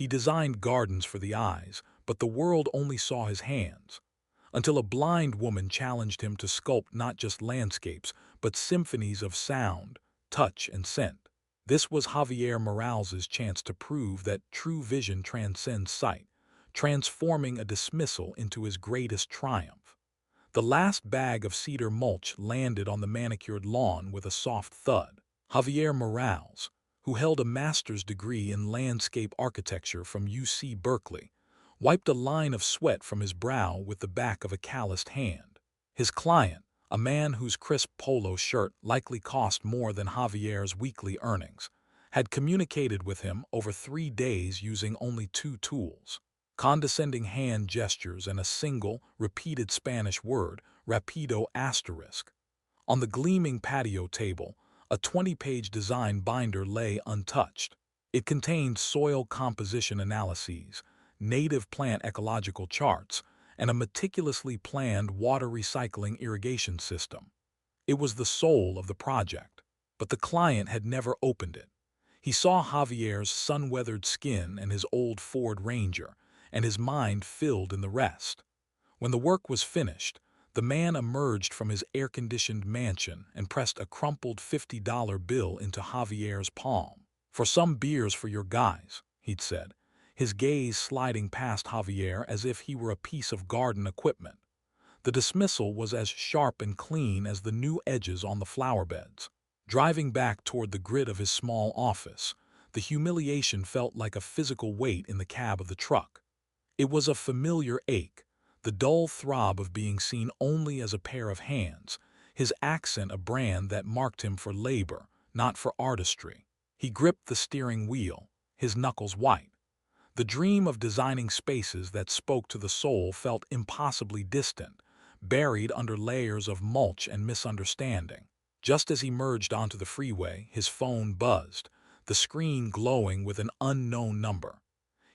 He designed gardens for the eyes, but the world only saw his hands, until a blind woman challenged him to sculpt not just landscapes, but symphonies of sound, touch, and scent. This was Javier Morales's chance to prove that true vision transcends sight, transforming a dismissal into his greatest triumph. The last bag of cedar mulch landed on the manicured lawn with a soft thud. Javier Morales, who held a master's degree in landscape architecture from UC Berkeley, wiped a line of sweat from his brow with the back of a calloused hand. His client, a man whose crisp polo shirt likely cost more than Javier's weekly earnings, had communicated with him over 3 days using only two tools: condescending hand gestures and a single, repeated Spanish word, rapido asterisk. On the gleaming patio table, a 20-page design binder lay untouched. It contained soil composition analyses, native plant ecological charts, and a meticulously planned water recycling irrigation system. It was the soul of the project, but the client had never opened it. He saw Javier's sun-weathered skin and his old Ford Ranger, and his mind filled in the rest. When the work was finished, the man emerged from his air-conditioned mansion and pressed a crumpled $50 bill into Javier's palm. "For some beers for your guys," he'd said, his gaze sliding past Javier as if he were a piece of garden equipment. The dismissal was as sharp and clean as the new edges on the flower beds. Driving back toward the grid of his small office, the humiliation felt like a physical weight in the cab of the truck. It was a familiar ache, the dull throb of being seen only as a pair of hands, his accent a brand that marked him for labor, not for artistry. He gripped the steering wheel, his knuckles white. The dream of designing spaces that spoke to the soul felt impossibly distant, buried under layers of mulch and misunderstanding. Just as he merged onto the freeway, his phone buzzed, the screen glowing with an unknown number.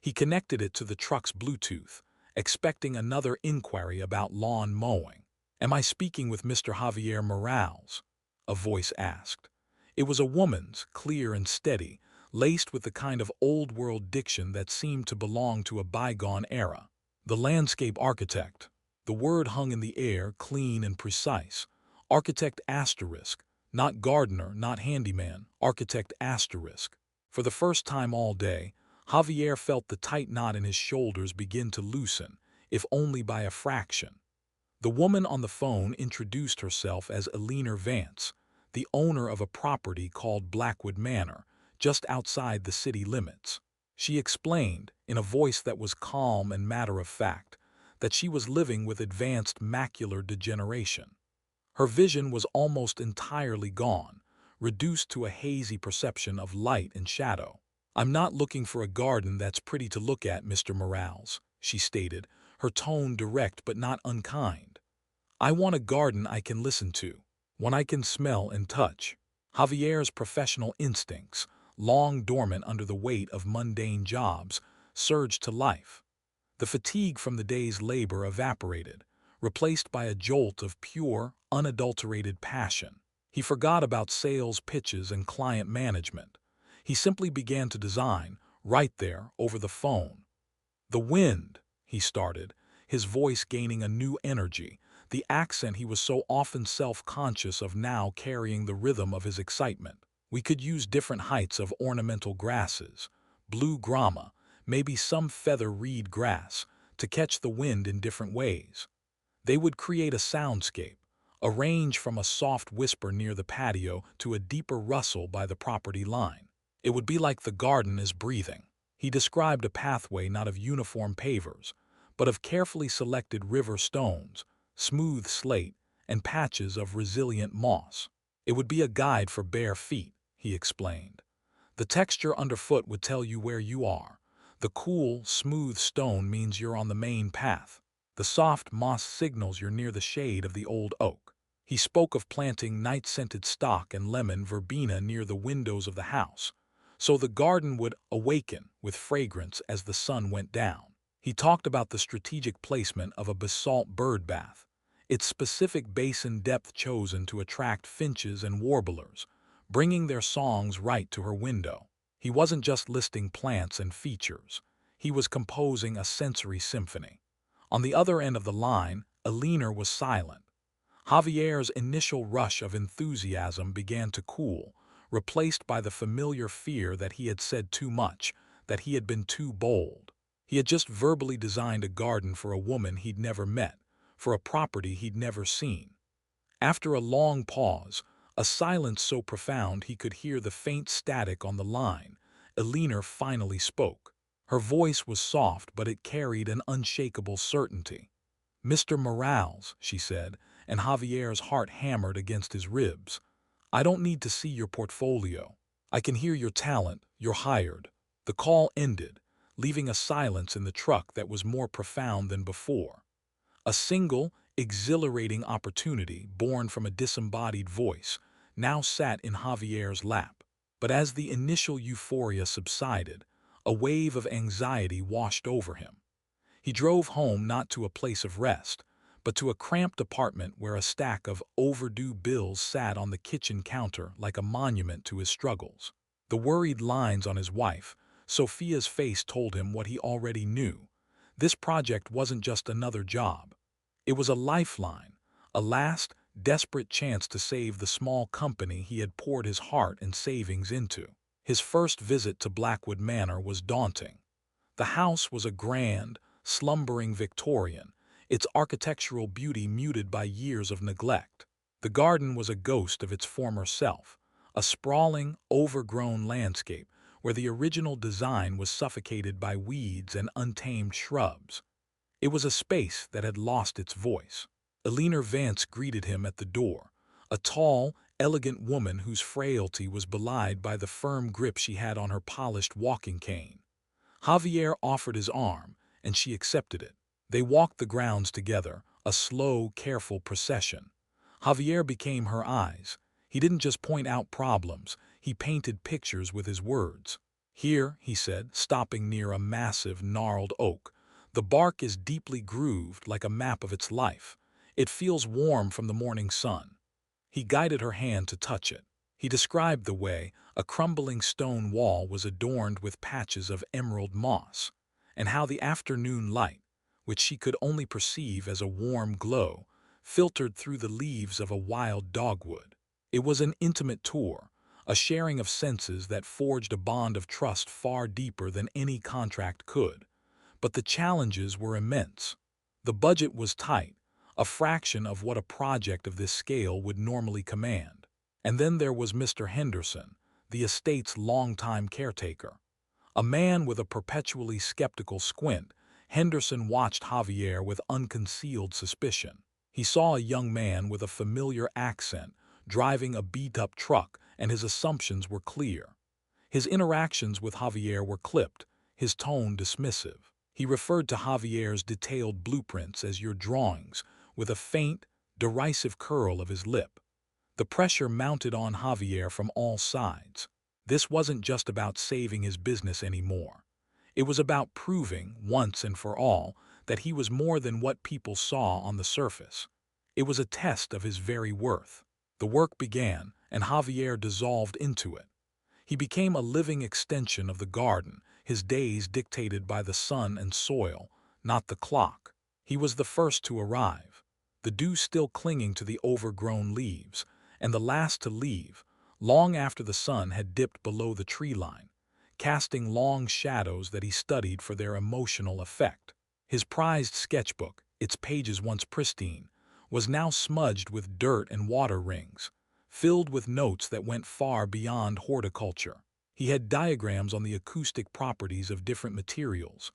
He connected it to the truck's Bluetooth, expecting another inquiry about lawn mowing. "Am I speaking with Mr. Javier Morales?" a voice asked. It was a woman's, clear and steady, laced with the kind of old-world diction that seemed to belong to a bygone era. "The landscape architect." The word hung in the air, clean and precise. Architect asterisk, not gardener, not handyman, architect asterisk. For the first time all day, Javier felt the tight knot in his shoulders begin to loosen, if only by a fraction. The woman on the phone introduced herself as Eleanor Vance, the owner of a property called Blackwood Manor, just outside the city limits. She explained, in a voice that was calm and matter-of-fact, that she was living with advanced macular degeneration. Her vision was almost entirely gone, reduced to a hazy perception of light and shadow. "I'm not looking for a garden that's pretty to look at, Mr. Morales," she stated, her tone direct but not unkind. "I want a garden I can listen to, one I can smell and touch." Javier's professional instincts, long dormant under the weight of mundane jobs, surged to life. The fatigue from the day's labor evaporated, replaced by a jolt of pure, unadulterated passion. He forgot about sales pitches and client management. He simply began to design, right there, over the phone. "The wind," he started, his voice gaining a new energy, the accent he was so often self-conscious of now carrying the rhythm of his excitement. "We could use different heights of ornamental grasses, blue grama, maybe some feather reed grass, to catch the wind in different ways. They would create a soundscape, a range from a soft whisper near the patio to a deeper rustle by the property line. It would be like the garden is breathing." He described a pathway not of uniform pavers, but of carefully selected river stones, smooth slate, and patches of resilient moss. "It would be a guide for bare feet," he explained. "The texture underfoot would tell you where you are. The cool, smooth stone means you're on the main path. The soft moss signals you're near the shade of the old oak." He spoke of planting night-scented stock and lemon verbena near the windows of the house, so the garden would awaken with fragrance as the sun went down. He talked about the strategic placement of a basalt bird bath, its specific basin depth chosen to attract finches and warblers, bringing their songs right to her window. He wasn't just listing plants and features. He was composing a sensory symphony. On the other end of the line, Alina was silent. Javier's initial rush of enthusiasm began to cool, replaced by the familiar fear that he had said too much, that he had been too bold. He had just verbally designed a garden for a woman he'd never met, for a property he'd never seen. After a long pause, a silence so profound he could hear the faint static on the line, Alina finally spoke. Her voice was soft, but it carried an unshakable certainty. "Mr. Morales," she said, and Javier's heart hammered against his ribs. "I don't need to see your portfolio. I can hear your talent. You're hired." The call ended, leaving a silence in the truck that was more profound than before. A single, exhilarating opportunity, born from a disembodied voice, now sat in Javier's lap. But as the initial euphoria subsided, a wave of anxiety washed over him. He drove home not to a place of rest, but to a cramped apartment where a stack of overdue bills sat on the kitchen counter like a monument to his struggles. The worried lines on his wife, Sophia's face, told him what he already knew. This project wasn't just another job. It was a lifeline, a last, desperate chance to save the small company he had poured his heart and savings into. His first visit to Blackwood Manor was daunting. The house was a grand, slumbering Victorian, its architectural beauty muted by years of neglect. The garden was a ghost of its former self, a sprawling, overgrown landscape where the original design was suffocated by weeds and untamed shrubs. It was a space that had lost its voice. Alina Vance greeted him at the door, a tall, elegant woman whose frailty was belied by the firm grip she had on her polished walking cane. Javier offered his arm, and she accepted it. They walked the grounds together, a slow, careful procession. Javier became her eyes. He didn't just point out problems, he painted pictures with his words. "Here," he said, stopping near a massive, gnarled oak, "the bark is deeply grooved like a map of its life. It feels warm from the morning sun." He guided her hand to touch it. He described the way a crumbling stone wall was adorned with patches of emerald moss, and how the afternoon light, which she could only perceive as a warm glow, filtered through the leaves of a wild dogwood. It was an intimate tour, a sharing of senses that forged a bond of trust far deeper than any contract could. But the challenges were immense. The budget was tight, a fraction of what a project of this scale would normally command. And then there was Mr. Henderson, the estate's longtime caretaker. A man with a perpetually skeptical squint, Henderson watched Javier with unconcealed suspicion. He saw a young man with a familiar accent driving a beat-up truck, and his assumptions were clear. His interactions with Javier were clipped, his tone dismissive. He referred to Javier's detailed blueprints as "your drawings," with a faint, derisive curl of his lip. The pressure mounted on Javier from all sides. This wasn't just about saving his business anymore. It was about proving, once and for all, that he was more than what people saw on the surface. It was a test of his very worth. The work began, and Javier dissolved into it. He became a living extension of the garden, his days dictated by the sun and soil, not the clock. He was the first to arrive, the dew still clinging to the overgrown leaves, and the last to leave, long after the sun had dipped below the tree line, casting long shadows that he studied for their emotional effect. His prized sketchbook, its pages once pristine, was now smudged with dirt and water rings, filled with notes that went far beyond horticulture. He had diagrams on the acoustic properties of different materials.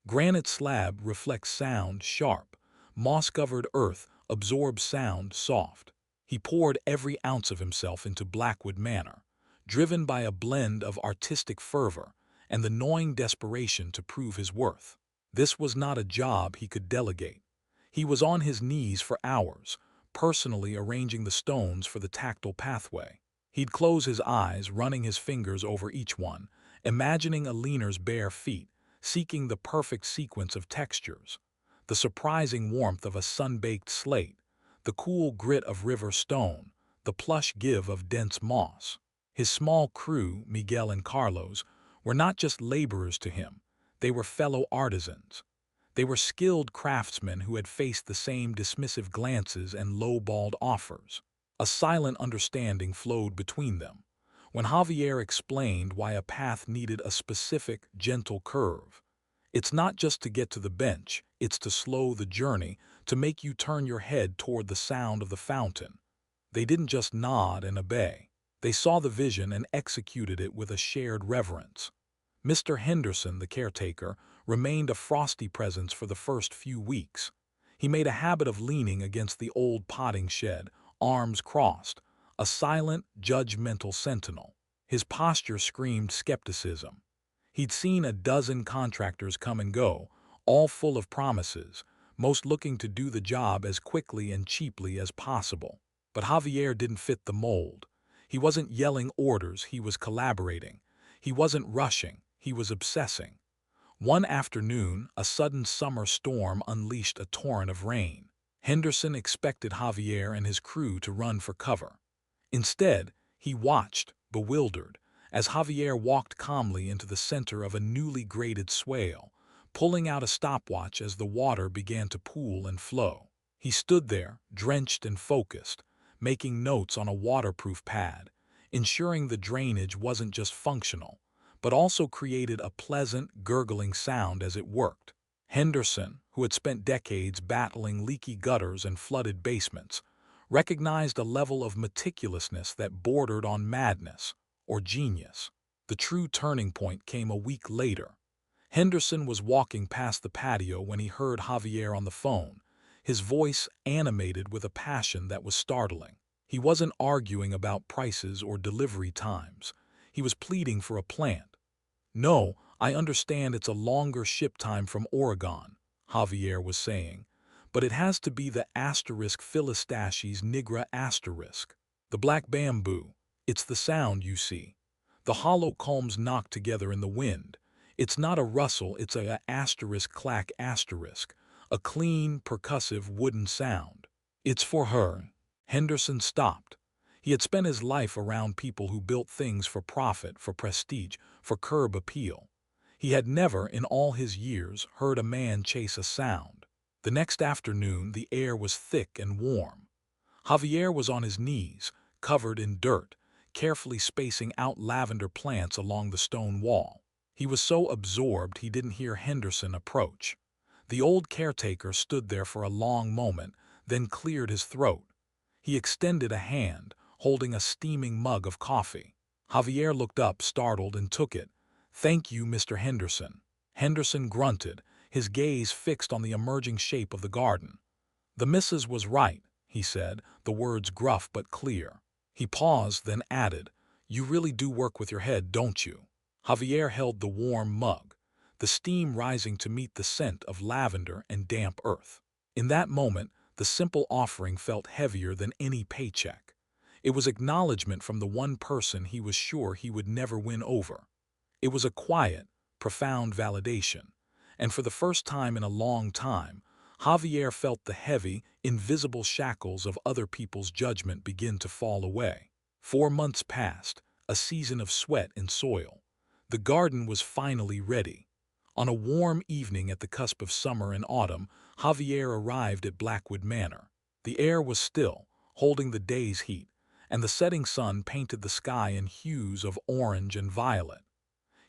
Granite slab reflects sound sharp, moss-covered earth absorbs sound soft. He poured every ounce of himself into Blackwood Manor, driven by a blend of artistic fervor and the gnawing desperation to prove his worth. This was not a job he could delegate. He was on his knees for hours, personally arranging the stones for the tactile pathway. He'd close his eyes, running his fingers over each one, imagining Alina's bare feet, seeking the perfect sequence of textures, the surprising warmth of a sun-baked slate, the cool grit of river stone, the plush give of dense moss. His small crew, Miguel and Carlos, were not just laborers to him. They were fellow artisans. They were skilled craftsmen who had faced the same dismissive glances and low-balled offers. A silent understanding flowed between them. When Javier explained why a path needed a specific, gentle curve, it's not just to get to the bench, it's to slow the journey, to make you turn your head toward the sound of the fountain. They didn't just nod and obey. They saw the vision and executed it with a shared reverence. Mr. Henderson, the caretaker, remained a frosty presence for the first few weeks. He made a habit of leaning against the old potting shed, arms crossed, a silent, judgmental sentinel. His posture screamed skepticism. He'd seen a dozen contractors come and go, all full of promises, most looking to do the job as quickly and cheaply as possible. But Javier didn't fit the mold. He wasn't yelling orders, he was collaborating. He wasn't rushing, he was obsessing. One afternoon, a sudden summer storm unleashed a torrent of rain. Henderson expected Javier and his crew to run for cover. Instead, he watched, bewildered, as Javier walked calmly into the center of a newly graded swale, pulling out a stopwatch as the water began to pool and flow. He stood there, drenched and focused, making notes on a waterproof pad, ensuring the drainage wasn't just functional, but also created a pleasant, gurgling sound as it worked. Henderson, who had spent decades battling leaky gutters and flooded basements, recognized a level of meticulousness that bordered on madness or genius. The true turning point came a week later. Henderson was walking past the patio when he heard Javier on the phone, his voice animated with a passion that was startling. He wasn't arguing about prices or delivery times. He was pleading for a plant. "No, I understand it's a longer ship time from Oregon," Javier was saying, "but it has to be the asterisk Philistachys nigra asterisk. The black bamboo. It's the sound, you see. The hollow culms knock together in the wind. It's not a rustle, it's a asterisk clack asterisk, a clean, percussive wooden sound. It's for her." Henderson stopped. He had spent his life around people who built things for profit, for prestige, for curb appeal. He had never, in all his years, heard a man chase a sound. The next afternoon, the air was thick and warm. Javier was on his knees, covered in dirt, carefully spacing out lavender plants along the stone wall. He was so absorbed he didn't hear Henderson approach. The old caretaker stood there for a long moment, then cleared his throat. He extended a hand, holding a steaming mug of coffee. Javier looked up, startled, and took it. "Thank you, Mr. Henderson." Henderson grunted, his gaze fixed on the emerging shape of the garden. "The missus was right," he said, the words gruff but clear. He paused, then added, "You really do work with your head, don't you?" Javier held the warm mug, the steam rising to meet the scent of lavender and damp earth. In that moment, the simple offering felt heavier than any paycheck. It was acknowledgement from the one person he was sure he would never win over. It was a quiet, profound validation, and for the first time in a long time, Javier felt the heavy, invisible shackles of other people's judgment begin to fall away. 4 months passed, a season of sweat and soil. The garden was finally ready. On a warm evening at the cusp of summer and autumn, Javier arrived at Blackwood Manor. The air was still, holding the day's heat, and the setting sun painted the sky in hues of orange and violet.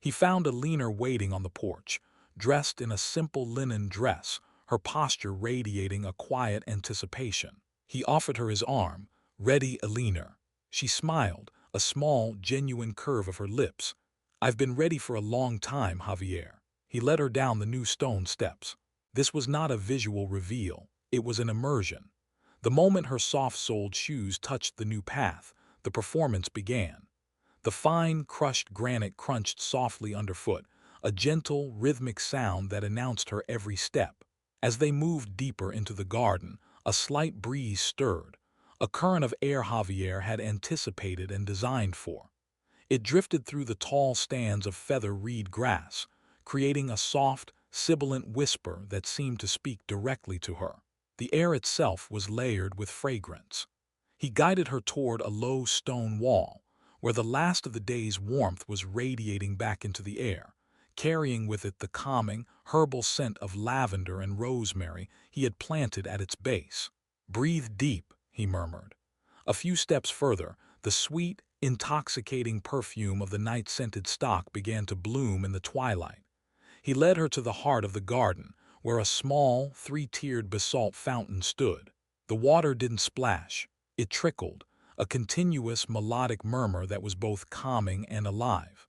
He found Alina waiting on the porch, dressed in a simple linen dress, her posture radiating a quiet anticipation. He offered her his arm. "Ready, Alina." She smiled, a small, genuine curve of her lips. "I've been ready for a long time, Javier." He led her down the new stone steps. This was not a visual reveal, it was an immersion. The moment her soft-soled shoes touched the new path, the performance began. The fine, crushed granite crunched softly underfoot, a gentle, rhythmic sound that announced her every step. As they moved deeper into the garden, a slight breeze stirred, a current of air Javier had anticipated and designed for. It drifted through the tall stands of feather reed grass, creating a soft, sibilant whisper that seemed to speak directly to her. The air itself was layered with fragrance. He guided her toward a low stone wall, where the last of the day's warmth was radiating back into the air, carrying with it the calming, herbal scent of lavender and rosemary he had planted at its base. "Breathe deep," he murmured. A few steps further, the sweet, intoxicating perfume of the night-scented stock began to bloom in the twilight. He led her to the heart of the garden, where a small, three-tiered basalt fountain stood. The water didn't splash. It trickled, a continuous melodic murmur that was both calming and alive.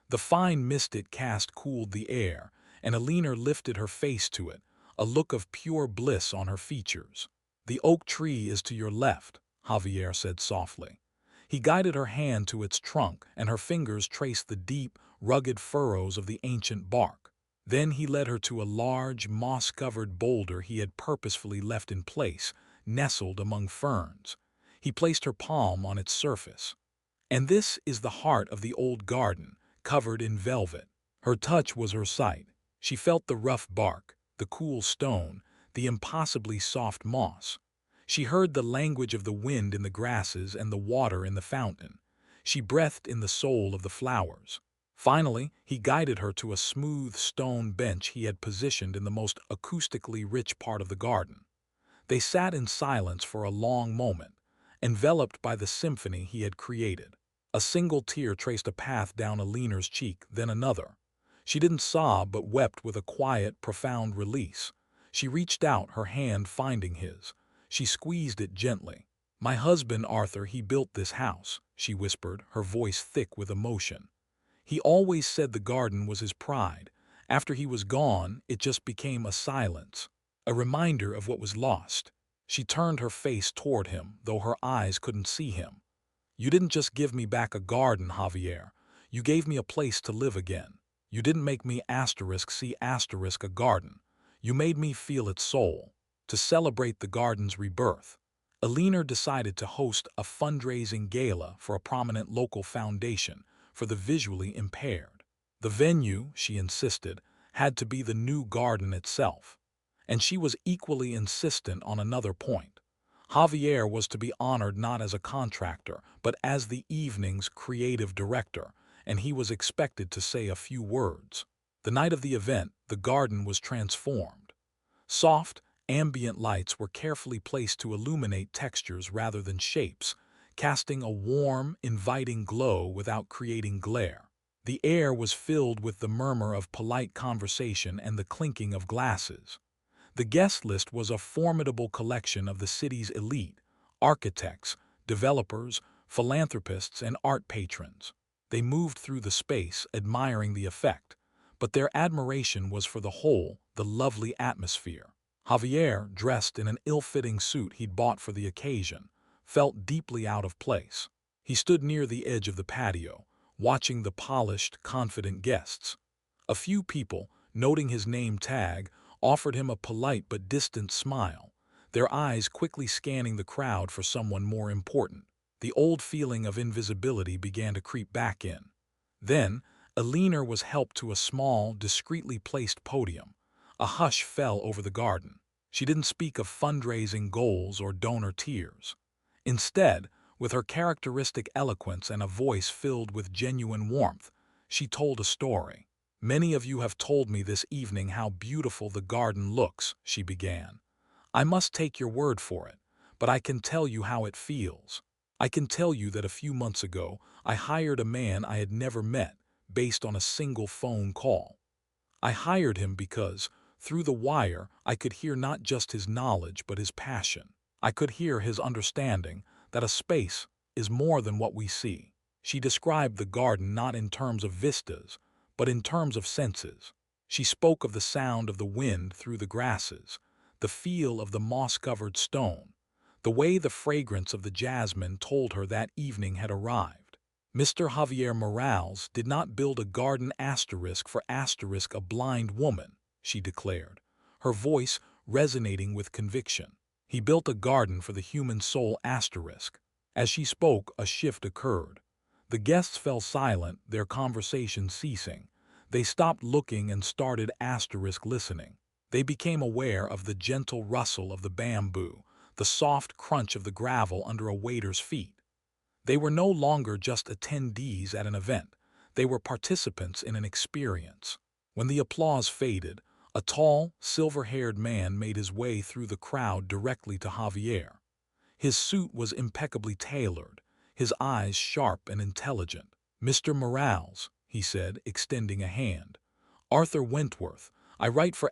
The fine mist it cast cooled the air, and Alina lifted her face to it, a look of pure bliss on her features. "The oak tree is to your left," Javier said softly. He guided her hand to its trunk, and her fingers traced the deep, rugged furrows of the ancient bark. Then he led her to a large, moss-covered boulder he had purposefully left in place, nestled among ferns. He placed her palm on its surface. "And this is the heart of the old garden, covered in velvet." Her touch was her sight. She felt the rough bark, the cool stone, the impossibly soft moss. She heard the language of the wind in the grasses and the water in the fountain. She breathed in the soul of the flowers. Finally, he guided her to a smooth stone bench he had positioned in the most acoustically rich part of the garden. They sat in silence for a long moment, enveloped by the symphony he had created. A single tear traced a path down Alina's cheek, then another. She didn't sob but wept with a quiet, profound release. She reached out, her hand finding his. She squeezed it gently. "My husband, Arthur, he built this house," she whispered, her voice thick with emotion. "He always said the garden was his pride. After he was gone, it just became a silence, a reminder of what was lost." She turned her face toward him, though her eyes couldn't see him. "You didn't just give me back a garden, Javier. You gave me a place to live again. You didn't make me see a garden. You made me feel its soul." To celebrate the garden's rebirth, Alina decided to host a fundraising gala for a prominent local foundation for the visually impaired. The venue, she insisted, had to be the new garden itself. And she was equally insistent on another point. Javier was to be honored not as a contractor, but as the evening's creative director, and he was expected to say a few words. The night of the event, the garden was transformed. Soft, ambient lights were carefully placed to illuminate textures rather than shapes, casting a warm, inviting glow without creating glare. The air was filled with the murmur of polite conversation and the clinking of glasses. The guest list was a formidable collection of the city's elite: architects, developers, philanthropists, and art patrons. They moved through the space, admiring the effect, but their admiration was for the whole, the lovely atmosphere. Javier, dressed in an ill-fitting suit he'd bought for the occasion, felt deeply out of place. He stood near the edge of the patio, watching the polished, confident guests. A few people, noting his name tag, offered him a polite but distant smile, their eyes quickly scanning the crowd for someone more important. The old feeling of invisibility began to creep back in. Then, Alina was helped to a small, discreetly placed podium. A hush fell over the garden. She didn't speak of fundraising goals or donor tears. Instead, with her characteristic eloquence and a voice filled with genuine warmth, she told a story. "Many of you have told me this evening how beautiful the garden looks," she began. "I must take your word for it, but I can tell you how it feels. I can tell you that a few months ago, I hired a man I had never met, based on a single phone call. I hired him because, through the wire, I could hear not just his knowledge but his passion. I could hear his understanding that a space is more than what we see." She described the garden not in terms of vistas, but in terms of senses. She spoke of the sound of the wind through the grasses, the feel of the moss-covered stone, the way the fragrance of the jasmine told her that evening had arrived. "Mr. Javier Morales did not build a garden for a blind woman," she declared, her voice resonating with conviction. "He built a garden for the human soul. As she spoke, a shift occurred. The guests fell silent, their conversation ceasing. They stopped looking and started listening. They became aware of the gentle rustle of the bamboo, the soft crunch of the gravel under a waiter's feet. They were no longer just attendees at an event. They were participants in an experience. When the applause faded, a tall, silver-haired man made his way through the crowd directly to Javier. His suit was impeccably tailored, his eyes sharp and intelligent. "Mr. Morales," he said, extending a hand. "Arthur Wentworth. I write for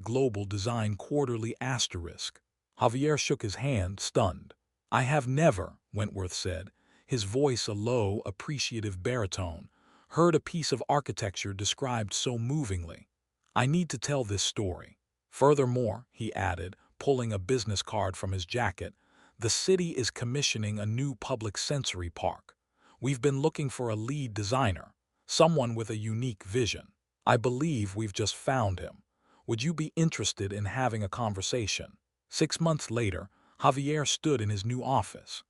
Global Design Quarterly. Javier shook his hand, stunned. "I have never," Wentworth said, his voice a low, appreciative baritone, "heard a piece of architecture described so movingly. I need to tell this story. Furthermore," he added, pulling a business card from his jacket, "the city is commissioning a new public sensory park. We've been looking for a lead designer, someone with a unique vision. I believe we've just found him. Would you be interested in having a conversation?" 6 months later, Javier stood in his new office.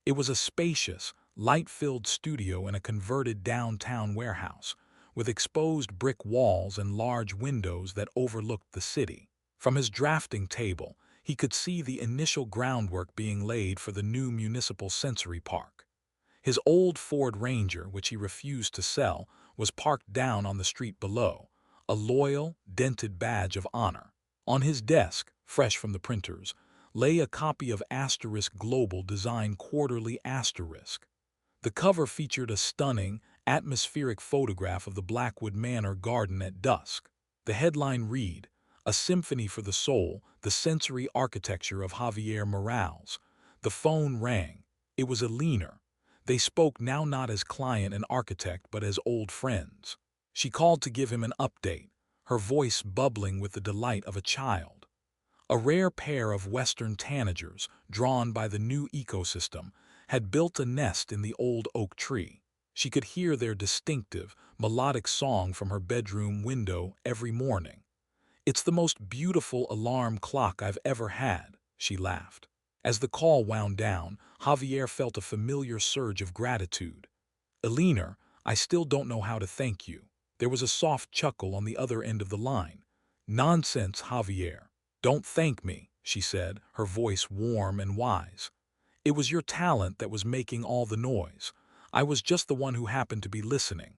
It was a spacious, light-filled studio in a converted downtown warehouse, with exposed brick walls and large windows that overlooked the city. From his drafting table, he could see the initial groundwork being laid for the new municipal sensory park. His old Ford Ranger, which he refused to sell, was parked down on the street below, a loyal, dented badge of honor. On his desk, fresh from the printers, lay a copy of Global Design Quarterly. The cover featured a stunning, atmospheric photograph of the Blackwood Manor garden at dusk. The headline read, "A Symphony for the Soul, the Sensory Architecture of Javier Morales." The phone rang. It was Elena. They spoke now not as client and architect but as old friends. She called to give him an update, her voice bubbling with the delight of a child. A rare pair of western tanagers, drawn by the new ecosystem, had built a nest in the old oak tree. She could hear their distinctive, melodic song from her bedroom window every morning. "It's the most beautiful alarm clock I've ever had," she laughed. As the call wound down, Javier felt a familiar surge of gratitude. "Elena, I still don't know how to thank you." There was a soft chuckle on the other end of the line. "Nonsense, Javier. Don't thank me," she said, her voice warm and wise. "It was your talent that was making all the noise. I was just the one who happened to be listening.